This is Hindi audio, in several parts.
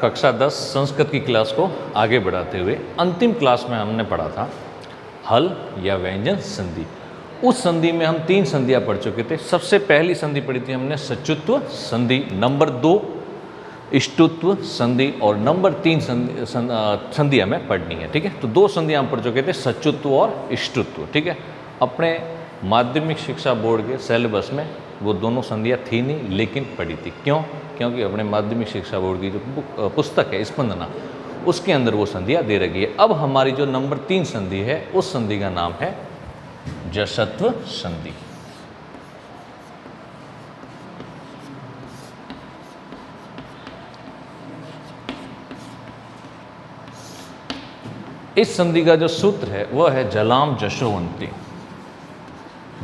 कक्षा 10 संस्कृत की क्लास को आगे बढ़ाते हुए अंतिम क्लास में हमने पढ़ा था हल या व्यंजन संधि। उस संधि में हम 3 संधियाँ पढ़ चुके थे। सबसे पहली संधि पढ़ी थी हमने सचुत्व संधि, नंबर 2 इष्टुत्व संधि और नंबर 3 संधि हमें पढ़नी है। ठीक है, तो 2 संधियाँ हम पढ़ चुके थे, सचुत्व और इष्टुत्व। ठीक है, अपने माध्यमिक शिक्षा बोर्ड के सिलेबस में वो दोनों संधियाँ थी नहीं, लेकिन पढ़ी थी। क्यों? क्योंकि अपने माध्यमिक शिक्षा बोर्ड की जो पुस्तक है स्पंदना, उसके अंदर वो संधियाँ दे रखी है। अब हमारी जो नंबर 3 संधि है उस संधि का नाम है जसत्व संधि। इस संधि का जो सूत्र है वह है झलाम जशो अंते।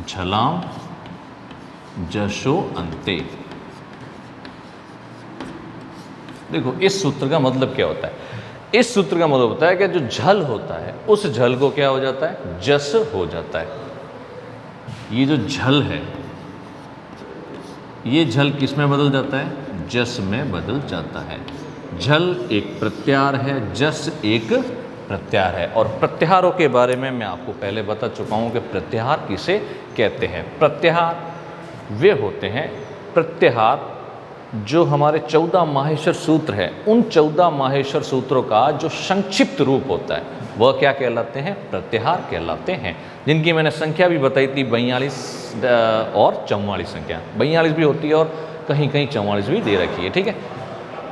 झलाम जशो अंते। देखो इस सूत्र का मतलब क्या होता है? इस सूत्र का मतलब होता है कि जो झल होता है उस झल को क्या हो जाता है? जस हो जाता है। ये जो झल है ये झल किस में बदल जाता है? जस में बदल जाता है। झल एक प्रत्यार है, जस एक प्रत्यार है। और प्रत्याहारों के बारे में मैं आपको पहले बता चुका हूं कि प्रत्याहार किसे कहते हैं। प्रत्याहार वे होते हैं, प्रत्याहार जो हमारे 14 माहेश्वर सूत्र है, उन 14 माहेश्वर सूत्रों का जो संक्षिप्त रूप होता है वह क्या कहलाते हैं? प्रत्याहार कहलाते हैं। जिनकी मैंने संख्या भी बताई थी 42 और 44 संख्या। 42 भी होती है और कहीं कहीं 44 भी दे रखी है। ठीक है,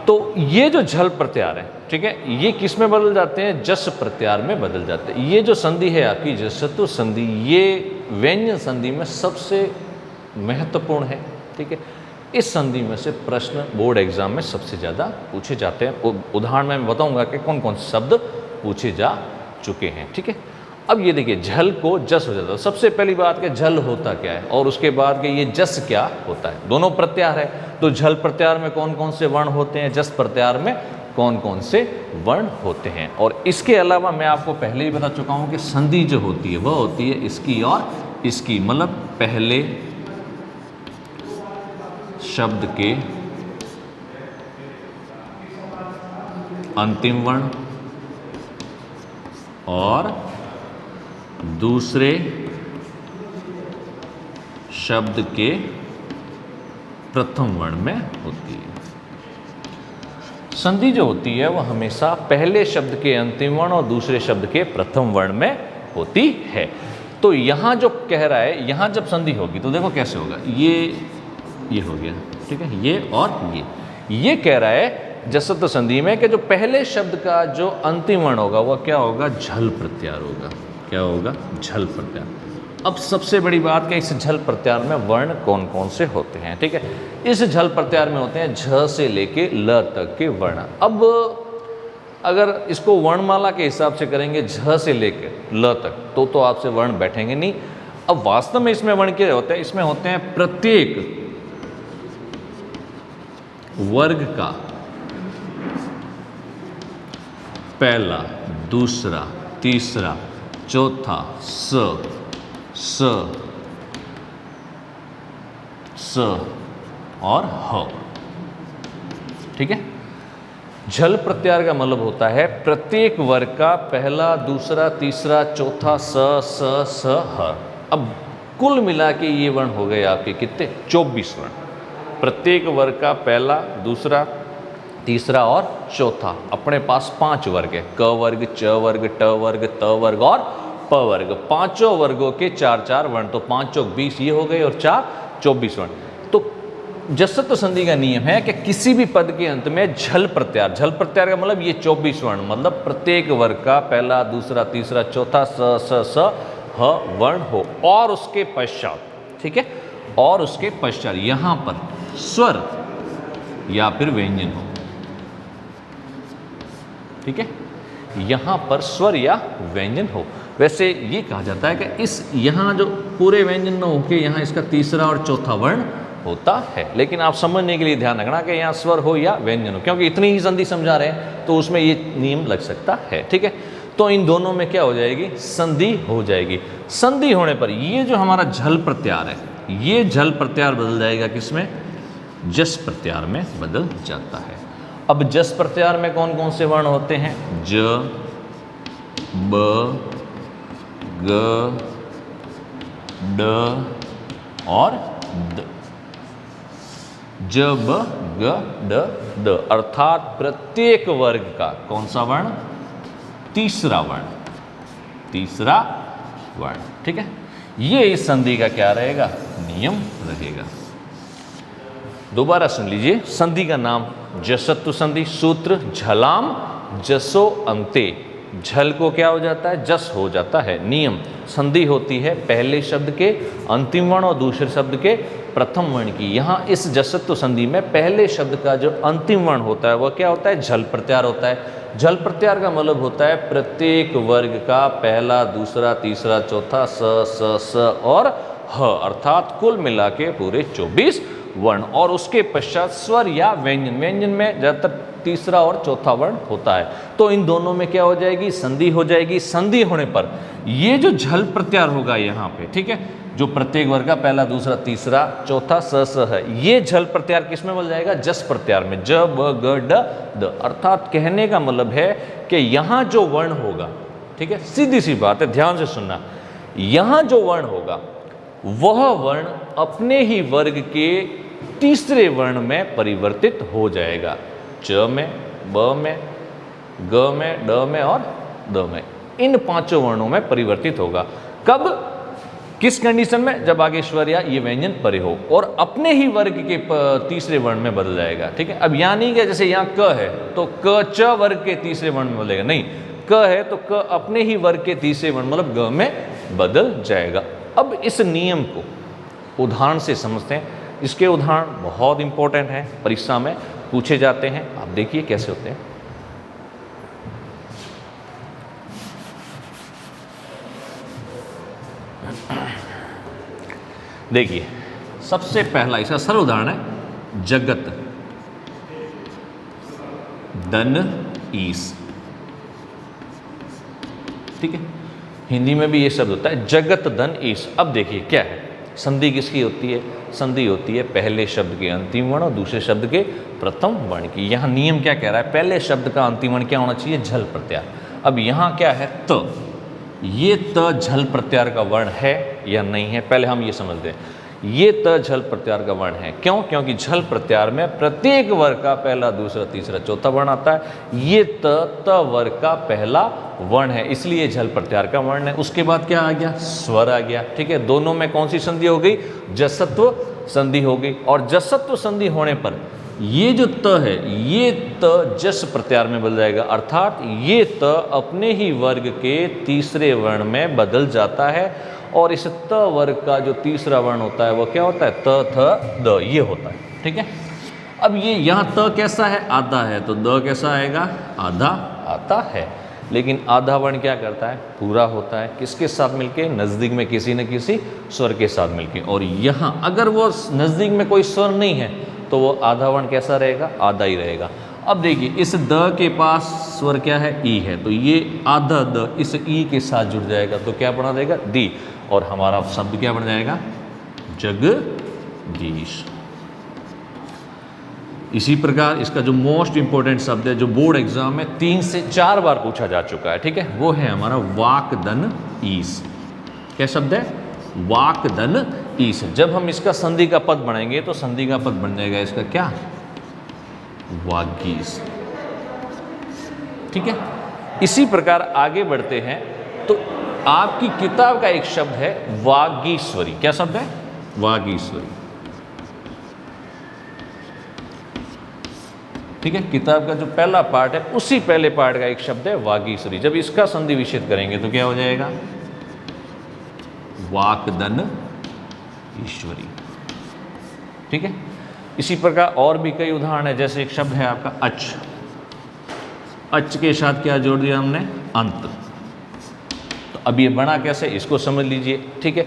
तो ये जो झल प्रत्याहार है, ठीक है, ये किस में बदल जाते हैं? जस प्रत्याहार में बदल जाते हैं। ये जो संधि है आपकी जसत्व संधि, ये व्यंजन संधि में सबसे महत्वपूर्ण है। ठीक है, इस संधि में से प्रश्न बोर्ड एग्जाम में सबसे ज़्यादा पूछे जाते हैं। उदाहरण में बताऊंगा कि कौन कौन से शब्द पूछे जा चुके हैं। ठीक है, अब ये देखिए झल को जस हो जाता है। सबसे पहली बात कि झल होता क्या है और उसके बाद कि ये जस क्या होता है। दोनों प्रत्याहार है, तो झल प्रत्याहार में कौन कौन से वर्ण होते हैं, जस प्रत्याहार में कौन कौन से वर्ण होते हैं। और इसके अलावा मैं आपको पहले ही बता चुका हूँ कि संधि जो होती है वह होती है इसकी और इसकी, मतलब पहले शब्द के अंतिम वर्ण और दूसरे शब्द के प्रथम वर्ण में होती है। संधि जो होती है वह हमेशा पहले शब्द के अंतिम वर्ण और दूसरे शब्द के प्रथम वर्ण में होती है। तो यहां जो कह रहा है, यहां जब संधि होगी तो देखो कैसे होगा। ये हो गया, ठीक है, ये और ये कह रहा है जसत्व संधि में कि जो पहले शब्द का जो अंतिम वर्ण होगा वह क्या होगा? झल प्रत्याहार होगा। क्या होगा? झल प्रत्याहार। अब सबसे बड़ी बात कि इस झल प्रत्याहार में वर्ण कौन कौन से होते हैं। ठीक है, इस झल प्रत्याहार में होते हैं झ से लेके ल तक के वर्ण। अब अगर इसको वर्णमाला के हिसाब से करेंगे झ से लेके ल तक तो आपसे वर्ण बैठेंगे नहीं। अब वास्तव में इसमें वर्ण क्या होते हैं? इसमें होते हैं प्रत्येक वर्ग का पहला, दूसरा, तीसरा, चौथा स और ह। ठीक है, झल प्रत्याहार का मतलब होता है प्रत्येक वर्ग का पहला, दूसरा, तीसरा, चौथा स ह। अब कुल मिला के ये वर्ण हो गए आपके कितने? 24 वर्ण। प्रत्येक वर्ग का पहला, दूसरा, तीसरा और चौथा। अपने पास 5 वर्ग है, क वर्ग, च वर्ग, ट वर्ग, त वर्ग और प वर्ग। पांचों वर्गों के 4-4 वर्ण, तो 5 चौक 20 ये हो गए और 4 24 वर्ण। तो जसत्व संधि का नियम है कि किसी भी पद के अंत में झल प्रत्याहार, झल प्रत्याहार का मतलब ये 24 वर्ण, मतलब प्रत्येक वर्ग का पहला, दूसरा, तीसरा, चौथा स ह वर्ण हो और उसके पश्चात, ठीक है, और उसके पश्चात यहां पर स्वर या फिर व्यंजन हो। ठीक है, यहां पर स्वर या व्यंजन हो। वैसे ये कहा जाता है कि इस यहां जो पूरे व्यंजन न होके यहां इसका तीसरा और चौथा वर्ण होता है। लेकिन आप समझने के लिए ध्यान रखना कि यहाँ स्वर हो या व्यंजन हो, क्योंकि इतनी ही संधि समझा रहे हैं तो उसमें ये नियम लग सकता है। ठीक है, तो इन दोनों में क्या हो जाएगी? संधि हो जाएगी। संधि होने पर ये जो हमारा झल प्रत्याहार है, ये झल प्रत्याहार बदल जाएगा किसमें? जस प्रत्याहार में बदल जाता है। अब जस प्रत्यार में कौन कौन से वर्ण होते हैं? ज, ब, ग, ड और द। ज, ब, ग, ड, द, अर्थात प्रत्येक वर्ग का कौन सा वर्ण? तीसरा वर्ण, तीसरा वर्ण। ठीक है, ये इस संधि का क्या रहेगा? नियम रहेगा। दोबारा सुन लीजिए, संधि का नाम जसत्व संधि, सूत्र झलाम जसो अंते। झल को क्या हो जाता है? जस हो जाता है। नियम, संधि होती है पहले शब्द के अंतिम वर्ण और दूसरे शब्द के प्रथम वर्ण की। यहाँ इस जसत्व संधि में पहले शब्द का जो अंतिम वर्ण होता है वह क्या होता है? झल प्रत्यार होता है। झल प्रत्यार का मतलब होता है प्रत्येक वर्ग का पहला, दूसरा, तीसरा, चौथा स और ह, अर्थात कुल मिला के पूरे 24 वर्ण, और उसके पश्चात स्वर या व्यंजन। व्यंजन में ज़्यादातर तीसरा और चौथा वर्ण होता है। तो इन दोनों में क्या हो जाएगी? संधि हो जाएगी। संधि होने पर ये जो झल प्रत्यार होगा यहाँ पे, ठीक है, जो प्रत्येक वर्ग का पहला, दूसरा, तीसरा, चौथा स है, ये झल प्रत्यार किस में बदल जाएगा? जस प्रत्यार में। ज, ब, ग, ड, द। अर्थात कहने का मतलब है कि यहाँ जो वर्ण होगा, ठीक है, सीधी सी बात है, ध्यान से सुनना, यहाँ जो वर्ण होगा वह वर्ण अपने ही वर्ग के तीसरे वर्ण में परिवर्तित हो जाएगा। च में, ब में, ग में, ड में और द में, इन पांचों वर्णों में परिवर्तित होगा। कब? किस कंडीशन में? जब आगे स्वर या ये व्यंजन परे हो और अपने ही वर्ग के तीसरे वर्ण में बदल जाएगा। ठीक है, अब यहाँ नहीं कि जैसे यहाँ क है तो क च वर्ग के तीसरे वर्ण में बदलेगा, नहीं, क है तो क अपने ही वर्ग के तीसरे वर्ण मतलब ग में बदल जाएगा। अब इस नियम को उदाहरण से समझते हैं। इसके उदाहरण बहुत इंपॉर्टेंट हैं, परीक्षा में पूछे जाते हैं। आप देखिए कैसे होते हैं। देखिए, सबसे पहला इसका सरल उदाहरण है जगत दन ईस। ठीक है, हिंदी में भी ये शब्द होता है जगत दन ईस। अब देखिए क्या है, संधि किसकी होती है? संधि होती है पहले शब्द के अंतिम वर्ण और दूसरे शब्द के प्रथम वर्ण की। यहाँ नियम क्या कह रहा है? पहले शब्द का अंतिम वर्ण क्या होना चाहिए? झल प्रत्यार। अब यहाँ क्या है? त। ये त झल प्रत्यार का वर्ण है या नहीं है? पहले हम ये समझते हैं। ये त झल प्रत्यार का वर्ण है। क्यों? क्योंकि झल प्रत्यार में प्रत्येक वर्ग का पहला, दूसरा, तीसरा, चौथा वर्ण आता है। ये त वर्ग का पहला वर्ण है, इसलिए झल प्रत्यार का वर्ण है। उसके बाद क्या आ गया? स्वर आ गया। ठीक है, दोनों में कौन सी संधि हो गई? जसत्व संधि हो गई। और जसत्व संधि होने पर ये जो त है, ये त जस प्रत्यार में बदल जाएगा, अर्थात ये त अपने ही वर्ग के तीसरे वर्ण में बदल जाता है। और इस त वर्ग का जो तीसरा वर्ण होता है वो क्या होता है? त, थ, द, ये होता है। ठीक है, अब ये यहाँ त कैसा है? आधा है, तो द कैसा आएगा? आधा आता है। लेकिन आधा वर्ण क्या करता है? पूरा होता है। किसके साथ मिलके? नज़दीक में किसी न किसी स्वर के साथ मिलके। और यहाँ अगर वो नज़दीक में कोई स्वर नहीं है तो वो आधा वर्ण कैसा रहेगा? आधा ही रहेगा। अब देखिए, इस द के पास स्वर क्या है? ई है, तो ये आधा द इस ई के साथ जुड़ जाएगा तो क्या बना देगा? दी। और हमारा शब्द क्या बन जाएगा? जगदीश। इसी प्रकार इसका जो मोस्ट इंपॉर्टेंट शब्द है, जो बोर्ड एग्जाम में 3 से 4 बार पूछा जा चुका है, ठीक है, वो है हमारा वाकदन ईस। क्या शब्द है? वाकदन ईस। जब हम इसका संधि का पद बनाएंगे तो संधि का पद बन जाएगा इसका क्या? वागीस। ठीक है, इसी प्रकार आगे बढ़ते हैं तो आपकी किताब का एक शब्द है वागीश्वरी। क्या शब्द है? वागीश्वरी। ठीक है, किताब का जो पहला पार्ट है उसी पहले पार्ट का एक शब्द है वागीश्वरी। जब इसका संधि विच्छेद करेंगे तो क्या हो जाएगा? वाकदन ईश्वरी। ठीक है, इसी प्रकार और भी कई उदाहरण है। जैसे एक शब्द है आपका अच। अच के साथ क्या जोड़ दिया हमने? अंत। तो अब ये बना कैसे, इसको समझ लीजिए। ठीक है,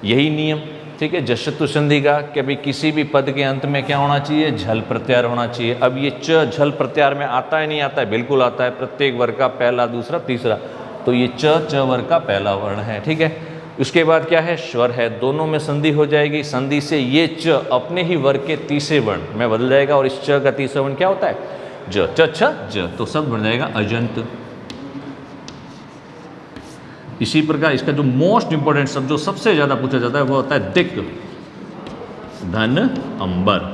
यही नियम, ठीक है, जसत्व संधि का कि भाई किसी भी पद के अंत में क्या होना चाहिए? झल प्रत्यार होना चाहिए। अब ये च झल प्रत्यार में आता है नहीं आता है? बिल्कुल आता है। प्रत्येक वर्ग का पहला, दूसरा, तीसरा, तो ये च वर्ग का पहला वर्ण है। ठीक है, उसके बाद क्या है? स्वर है। दोनों में संधि हो जाएगी। संधि से ये च अपने ही वर्ग के तीसरे वर्ण में बदल जाएगा। और इस च का तीसरा वर्ण क्या होता है? ज, च छ ज, तो शब्द बन जाएगा अजंत। इसी प्रकार इसका जो मोस्ट इंपॉर्टेंट शब्द जो सबसे ज्यादा पूछा जाता है वो होता है दिक्, धन, अंबर।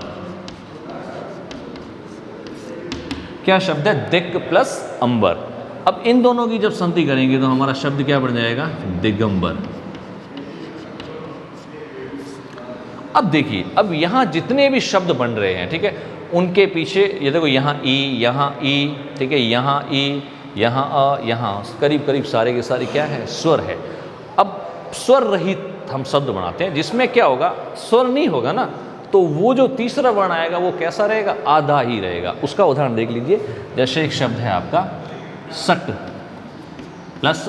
क्या शब्द है? दिक् प्लस अंबर। अब इन दोनों की जब संधि करेंगे तो हमारा शब्द क्या बन जाएगा? दिगंबर। अब देखिए, अब यहां जितने भी शब्द बन रहे हैं, ठीक है, उनके पीछे ये देखो, यहाँ ई, ठीक है, यहाँ ई, यहाँ अ, यहाँ करीब करीब सारे के सारे क्या है? स्वर है। अब स्वर रहित हम शब्द बनाते हैं जिसमें क्या होगा? स्वर नहीं होगा ना, तो वो जो तीसरा वर्ण आएगा वो कैसा रहेगा? आधा ही रहेगा। उसका उदाहरण देख लीजिए। जैसे एक शब्द है आपका सट प्लस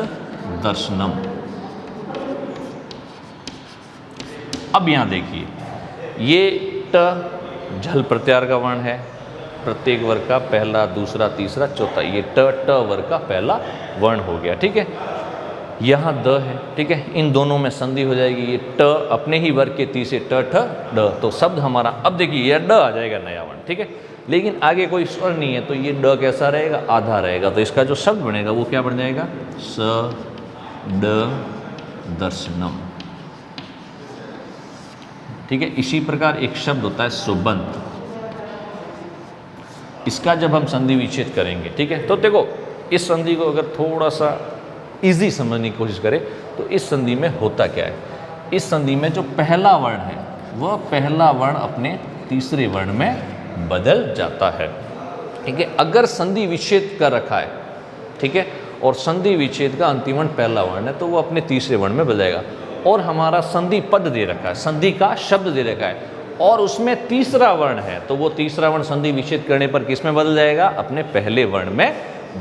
दर्शनम। अब यहां देखिए, ये ट झल प्रत्यार का वर्ण है, प्रत्येक वर्ग का पहला, दूसरा, तीसरा, चौथा, ये ट वर्ग का पहला वर्ण हो गया, ठीक है। यहाँ द है, ठीक है, इन दोनों में संधि हो जाएगी। ये ट अपने ही वर्ग के तीसरे ट ठ ड, तो शब्द हमारा, अब देखिए यह ड आ जाएगा नया वर्ण, ठीक है, लेकिन आगे कोई स्वर नहीं है तो ये ड कैसा रहेगा? आधा रहेगा। तो इसका जो शब्द बनेगा वो क्या बन जाएगा? स ड दर्शनम, ठीक है। इसी प्रकार एक शब्द होता है सुबंत। इसका जब हम संधि विच्छेद करेंगे, ठीक है, तो देखो इस संधि को अगर थोड़ा सा इजी समझने की कोशिश करें तो इस संधि में होता क्या है? इस संधि में जो पहला वर्ण है वह पहला वर्ण अपने तीसरे वर्ण में बदल जाता है, ठीक है। अगर संधि विच्छेद कर रखा है, ठीक है, और संधि विच्छेद का अंतिम वर्ण पहला वर्ण है तो वो अपने तीसरे वर्ण में बदल जाएगा। और हमारा संधि पद दे रखा है, संधि का शब्द दे रखा है, और उसमें तीसरा वर्ण है तो वो तीसरा वर्ण संधि विच्छेद करने पर किस में बदल जाएगा? अपने पहले वर्ण में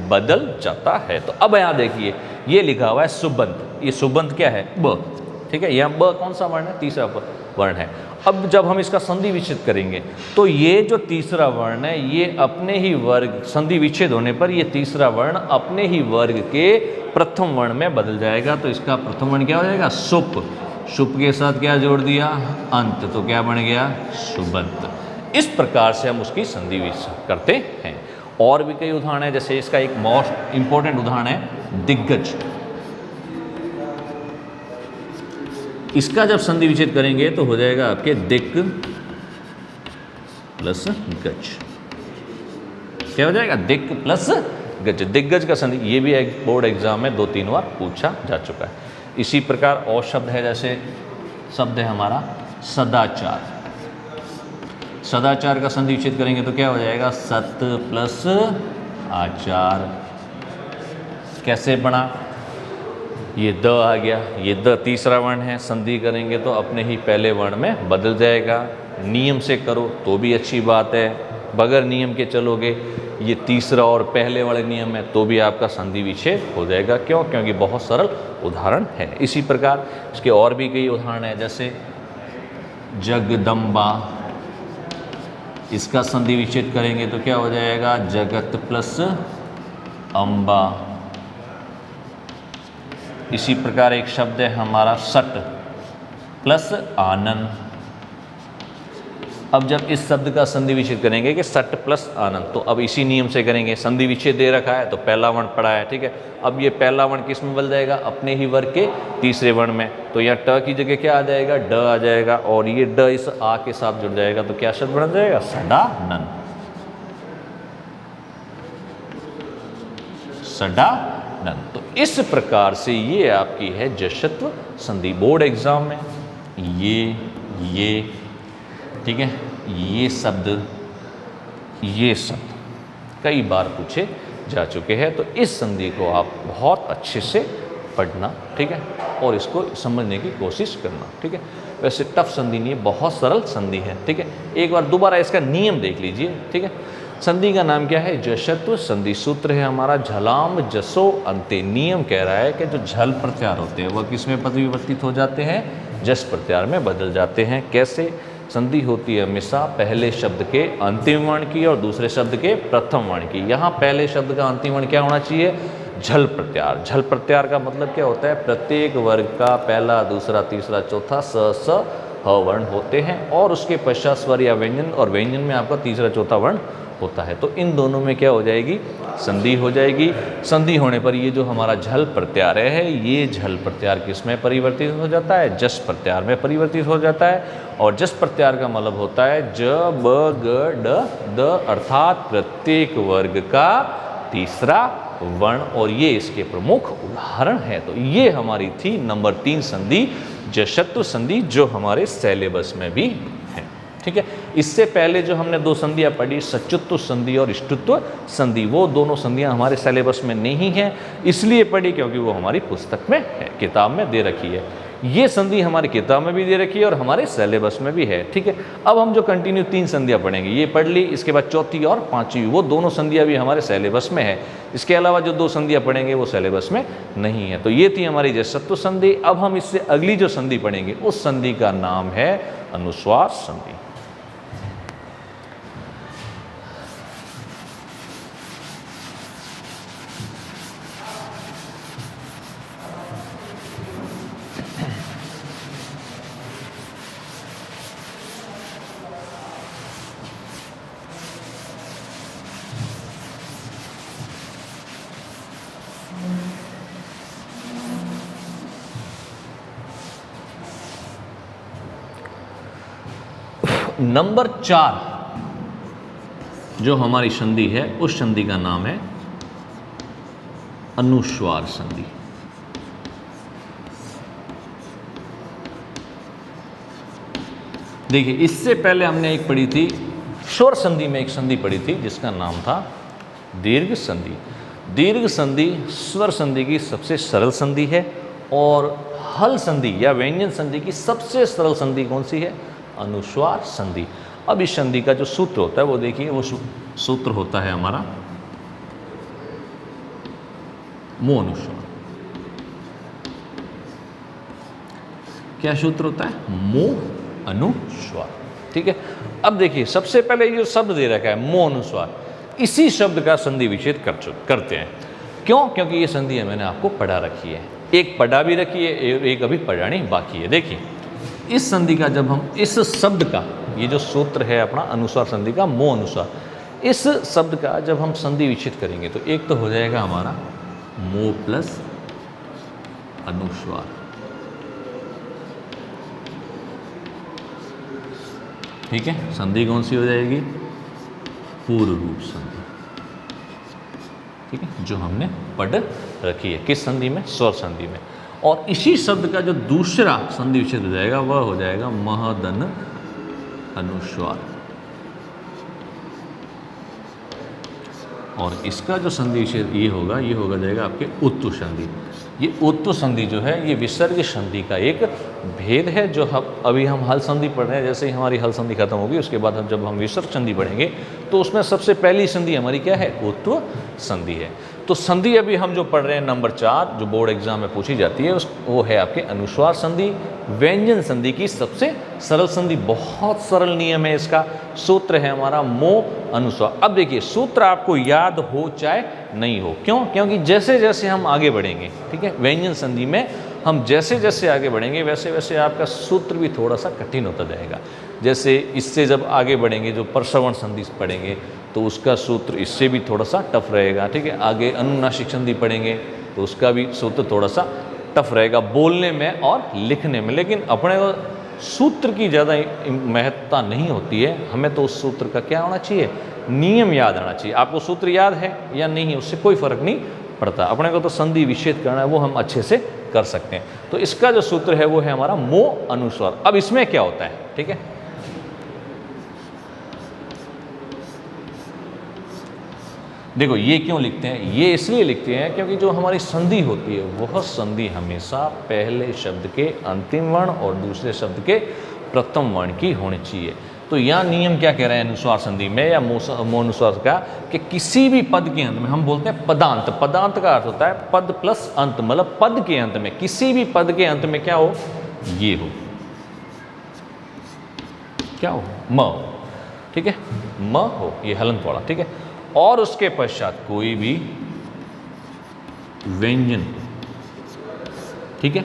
बदल जाता है। तो अब यहाँ देखिए, ये लिखा हुआ है सुबंत। ये सुबंत क्या है? ब, ठीक है। यहाँ ब कौन सा वर्ण है? तीसरा वर्ण है। अब जब हम इसका संधि विच्छेद करेंगे तो ये जो तीसरा वर्ण है ये अपने ही वर्ग, संधि विच्छेद होने पर ये तीसरा वर्ण अपने ही वर्ग के प्रथम वर्ण में बदल जाएगा। तो इसका प्रथम वर्ण क्या हो जाएगा? सुप। शुप के साथ क्या जोड़ दिया? अंत, तो क्या बन गया? सुबंत। इस प्रकार से हम उसकी संधि विच्छेद करते हैं। और भी कई उदाहरण है, जैसे इसका एक मोस्ट इंपॉर्टेंट उदाहरण है दिग्गज। इसका जब संधि विच्छेद करेंगे तो हो जाएगा आपके दिक् प्लस गज। क्या हो जाएगा? दिक् प्लस गज। दिग्गज का संधि, ये भी एक बोर्ड एग्जाम में 2-3 बार पूछा जा चुका है। इसी प्रकार और शब्द है, जैसे शब्द है हमारा सदाचार। सदाचार का संधि विच्छेद करेंगे तो क्या हो जाएगा? सत प्लस आचार। कैसे बना? ये द आ गया, ये द तीसरा वर्ण है, संधि करेंगे तो अपने ही पहले वर्ण में बदल जाएगा। नियम से करो तो भी अच्छी बात है, बगैर नियम के चलोगे, ये तीसरा और पहले वाले नियम है तो भी आपका संधि विच्छेद हो जाएगा। क्यों? क्योंकि बहुत सरल उदाहरण है। इसी प्रकार इसके और भी कई उदाहरण हैं, जैसे जगदम्बा। इसका संधि विच्छेद करेंगे तो क्या हो जाएगा? जगत प्लस अम्बा। इसी प्रकार एक शब्द है हमारा सट प्लस आनंद। अब जब इस शब्द का संधि विच्छेद करेंगे कि सट प्लस आनंद, तो अब इसी नियम से करेंगे। संधि विच्छेद दे रखा है तो पहला वर्ण पड़ा है, ठीक है। अब ये पहला वर्ण किस में बदल जाएगा? अपने ही वर्ग के तीसरे वर्ण में। तो यहाँ ट की जगह क्या आ जाएगा? ड आ जाएगा, और ये ड इस आ के साथ जुड़ जाएगा तो क्या शब्द बन जाएगा? सडानन। सडानन। तो इस प्रकार से ये आपकी है जश्त्व संधि। बोर्ड एग्जाम में ये ठीक है, ये शब्द कई बार पूछे जा चुके हैं। तो इस संधि को आप बहुत अच्छे से पढ़ना, ठीक है, और इसको समझने की कोशिश करना, ठीक है। वैसे टफ संधि नहीं है, बहुत सरल संधि है, ठीक है। एक बार दोबारा इसका नियम देख लीजिए, ठीक है। संधि का नाम क्या है? जश्त्व संधि। सूत्र है हमारा झलाम जसो अंते। नियम कह रहा है कि जो झल प्रत्यार होते हैं वह किस में परिवर्तित हो जाते हैं? जस प्रत्यार में बदल जाते हैं। कैसे? संधि होती है हमेशा पहले शब्द के अंतिम वर्ण की और दूसरे शब्द के प्रथम वर्ण की। यहाँ पहले शब्द का अंतिम वर्ण क्या होना चाहिए? झल प्रत्यार। झल प्रत्यार का मतलब क्या होता है? प्रत्येक वर्ग का पहला, दूसरा, तीसरा, चौथा स ह वर्ण होते हैं और उसके पश्चात स्वर या व्यंजन, और व्यंजन में आपका तीसरा चौथा वर्ण होता है। तो इन दोनों में क्या हो जाएगी, संधि हो जाएगी। संधि होने पर ये जो हमारा झल प्रत्यार है, ये झल प्रत्यार किस में परिवर्तित हो जाता है, जस प्रत्यार में परिवर्तित हो जाता है। और जस प्रत्यार का मतलब होता है ज ब ग ड द, अर्थात प्रत्येक वर्ग का तीसरा वर्ण, और ये इसके प्रमुख उदाहरण है। तो ये हमारी थी नंबर 3 संधि, जशत्व संधि, जो हमारे सिलेबस में भी है। ठीक है, इससे पहले जो हमने 2 संधियां पढ़ी, सचुत्व संधि और इष्टुत्व संधि, वो दोनों संधियां हमारे सिलेबस में नहीं है, इसलिए पढ़ी क्योंकि वो हमारी पुस्तक में है, किताब में दे रखी है। ये संधि हमारी किताब में भी दे रखी है और हमारे सिलेबस में भी है। ठीक है, अब हम जो कंटिन्यू 3 संधियां पढ़ेंगे, ये पढ़ ली, इसके बाद चौथी और पांचवी, वो दोनों संधियां भी हमारे सिलेबस में है। इसके अलावा जो 2 संधियां पढ़ेंगे वो सिलेबस में नहीं है। तो ये थी हमारी जसत्व संधि। अब हम इससे अगली जो संधि पढ़ेंगे, उस संधि का नाम है अनुस्वार संधि। नंबर 4 जो हमारी संधि है, उस संधि का नाम है अनुस्वार संधि। देखिए, इससे पहले हमने एक पढ़ी थी, स्वर संधि में एक संधि पढ़ी थी जिसका नाम था दीर्घ संधि। दीर्घ संधि स्वर संधि की सबसे सरल संधि है, और हल संधि या व्यंजन संधि की सबसे सरल संधि कौन सी है, अनुस्वार संधि। अब इस संधि का जो सूत्र होता है वो देखिए, वो सूत्र होता है हमारा मो अनुस्वार। क्या सूत्र होता है, मो अनुस्वार। ठीक है, अब देखिए, सबसे पहले ये शब्द दे रखा है मो अनुस्वार, इसी शब्द का संधि विच्छेद करते हैं। क्यों? क्योंकि ये संधि मैंने आपको पढ़ा रखी है, एक पढ़ा भी रखी है, एक अभी पढ़ानी बाकी है। देखिए, इस संधि का जब हम इस शब्द का, ये जो सूत्र है अपना अनुस्वार संधि का, मो अनुस्वार, इस शब्द का जब हम संधि विच्छेद करेंगे तो एक तो हो जाएगा हमारा मो प्लस अनुस्वार। ठीक है, संधि कौन सी हो जाएगी, पूर्व रूप संधि। ठीक है, जो हमने पढ़ रखी है, किस संधि में, स्वर संधि में। और इसी शब्द का जो दूसरा संधि विच्छेद हो जाएगा वह हो जाएगा महदन अनुस्वार। और इसका जो संधि विच्छेद ये होगा जाएगा आपके उत्तु संधि। ये उत्तु संधि जो है, ये विसर्ग संधि का एक भेद है, जो अभी हम हल संधि पढ़ रहे हैं। जैसे ही हमारी हल संधि खत्म होगी, उसके बाद जब हम विसर्ग संधि पढ़ेंगे तो उसमें सबसे पहली संधि हमारी क्या है, उत्तु संधि है। तो संधि अभी हम जो पढ़ रहे हैं नंबर 4, जो बोर्ड एग्जाम में पूछी जाती है, वो है आपके अनुस्वार संधि, व्यंजन संधि की सबसे सरल संधि। बहुत सरल नियम है इसका, सूत्र है हमारा मो अनुस्वार। अब देखिए, सूत्र आपको याद हो चाहे नहीं हो, क्यों? क्योंकि जैसे जैसे हम आगे बढ़ेंगे, ठीक है, व्यंजन संधि में हम जैसे जैसे आगे बढ़ेंगे वैसे वैसे आपका सूत्र भी थोड़ा सा कठिन होता जाएगा। जैसे इससे जब आगे बढ़ेंगे, जो प्रश्रवण संधि पढ़ेंगे तो उसका सूत्र इससे भी थोड़ा सा टफ रहेगा। ठीक है, आगे अनुनासिक संधि पढ़ेंगे तो उसका भी सूत्र थोड़ा सा टफ रहेगा बोलने में और लिखने में। लेकिन अपने को सूत्र की ज़्यादा महत्ता नहीं होती है, हमें तो उस सूत्र का क्या होना चाहिए, नियम याद आना चाहिए। आपको सूत्र याद है या नहीं, उससे कोई फर्क नहीं पड़ता। अपने को तो संधि विच्छेद करना है, वो हम अच्छे से कर सकते हैं। तो इसका जो सूत्र है वो है हमारा मो अनुस्वार। अब इसमें क्या होता है, ठीक है, देखो ये क्यों लिखते हैं, ये इसलिए लिखते हैं क्योंकि जो हमारी संधि होती है वह संधि हमेशा पहले शब्द के अंतिम वर्ण और दूसरे शब्द के प्रथम वर्ण की होनी चाहिए। तो यहाँ नियम क्या कह रहे हैं अनुस्वार संधि में या मो अनुस्वार का, कि किसी भी पद के अंत में, हम बोलते हैं पदांत, पदांत का अर्थ होता है पद प्लस अंत, मतलब पद के अंत में, किसी भी पद के अंत में क्या हो, ये हो, क्या हो, म हो। ठीक है, म हो, ये हलंत वाला। ठीक है, और उसके पश्चात कोई भी व्यंजन। ठीक है,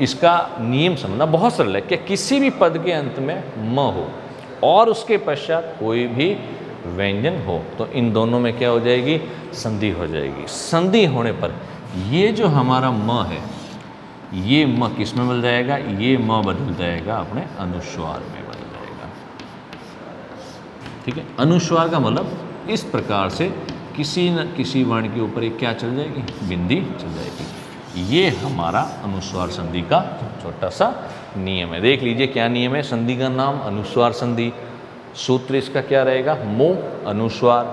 इसका नियम समझना बहुत सरल है कि किसी भी पद के अंत में म हो और उसके पश्चात कोई भी व्यंजन हो तो इन दोनों में क्या हो जाएगी, संधि हो जाएगी। संधि होने पर ये जो हमारा म है, ये म किस में बदल जाएगा, ये म बदल जाएगा अपने अनुस्वार में बदल जाएगा। ठीक है, अनुस्वार का मतलब इस प्रकार से किसी न किसी वर्ण के ऊपर एक क्या चल जाएगी, बिंदी चल जाएगी। ये हमारा अनुस्वार संधि का छोटा सा नियम है। देख लीजिए क्या नियम है, संधि का नाम अनुस्वार संधि। सूत्र इसका क्या रहेगा, मो अनुस्वार।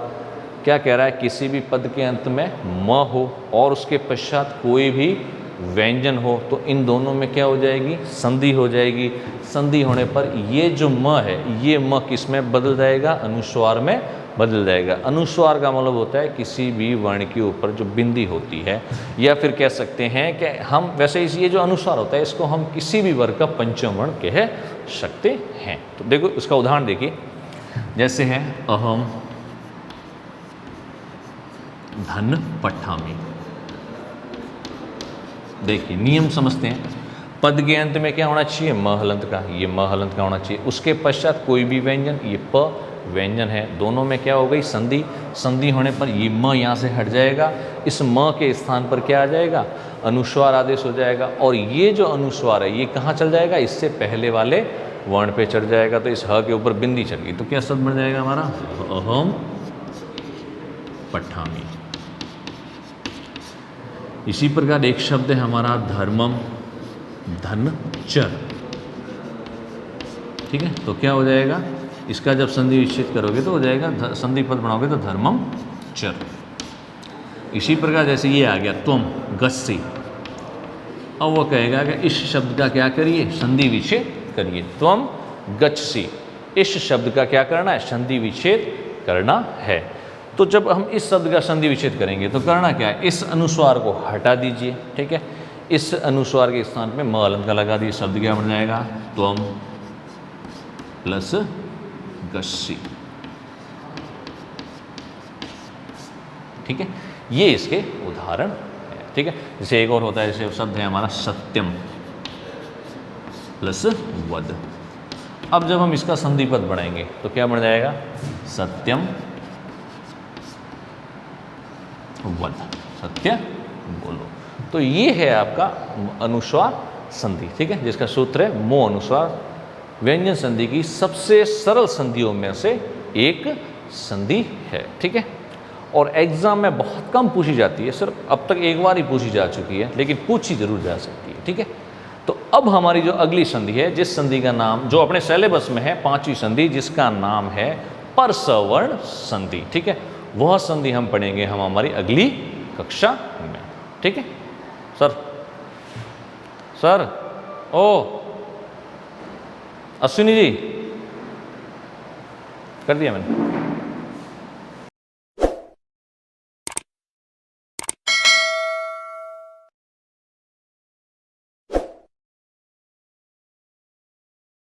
क्या कह रहा है, किसी भी पद के अंत में म हो और उसके पश्चात कोई भी व्यंजन हो तो इन दोनों में क्या हो जाएगी, संधि हो जाएगी। संधि होने पर ये जो म है, ये म किस में बदल जाएगा, अनुस्वार में बदल जाएगा। अनुस्वार का मतलब होता है किसी भी वर्ण के ऊपर जो बिंदी होती है, या फिर कह सकते हैं कि हम वैसे ये जो अनुस्वार होता है इसको हम किसी भी वर्ग का पंचम वर्ण कह सकते हैं। तो देखो इसका उदाहरण देखिए, जैसे है अहम धन पठामि। देखिए नियम समझते हैं, पद के अंत में क्या होना चाहिए, म हलंत का, ये म हलंत का होना चाहिए। उसके पश्चात कोई भी व्यंजन, ये प व्यंजन है, दोनों में क्या हो गई, संधि। संधि होने पर ये म यहाँ से हट जाएगा, इस म के स्थान पर क्या आ जाएगा, अनुस्वार आदेश हो जाएगा। और ये जो अनुस्वार है ये कहाँ चल जाएगा, इससे पहले वाले वर्ण पे चढ़ जाएगा। तो इस ह के ऊपर बिंदी चढ़ गई तो क्या शब्द बन जाएगा हमारा, अहम पठामि। इसी प्रकार एक शब्द है हमारा धर्मम धनचर। ठीक है, तो क्या हो जाएगा, इसका जब संधि विच्छेद करोगे तो हो जाएगा, संधि पद बनाओगे तो धर्मम चर। इसी प्रकार जैसे ये आ गया त्वम गस्सी, अब वो कहेगा कि इस शब्द का क्या करिए, संधि विच्छेद करिए। त्वम गच्छसि, इस शब्द का क्या करना है, संधि विच्छेद करना है। तो जब हम इस शब्द का संधि विच्छेद करेंगे तो करना क्या है, इस अनुस्वार को हटा दीजिए। ठीक है, इस अनुस्वार के स्थान पे म अलंत का लगा दिए, शब्द क्या बन जाएगा, त्वम प्लस गस्सी। ठीक है, ये इसके उदाहरण है। ठीक है, जैसे एक और होता है, जैसे शब्द है हमारा सत्यम प्लस वद। अब जब हम इसका संधि पद बनाएंगे तो क्या बन जाएगा, सत्यम वद, सत्य बोलो। तो ये है आपका अनुस्वार संधि। ठीक है, जिसका सूत्र है मो अनुस्वार। व्यंजन संधि की सबसे सरल संधियों में से एक संधि है। ठीक है, और एग्जाम में बहुत कम पूछी जाती है, सिर्फ अब तक एक बार ही पूछी जा चुकी है, लेकिन पूछी जरूर जा सकती है। ठीक है, तो अब हमारी जो अगली संधि है, जिस संधि का नाम जो अपने सिलेबस में है, पांचवी संधि, जिसका नाम है परसवर्ण संधि। ठीक है, वह संधि हम पढ़ेंगे हम हमारी अगली कक्षा में। ठीक है सर ओ अश्विनी जी, कर दिया मैंने।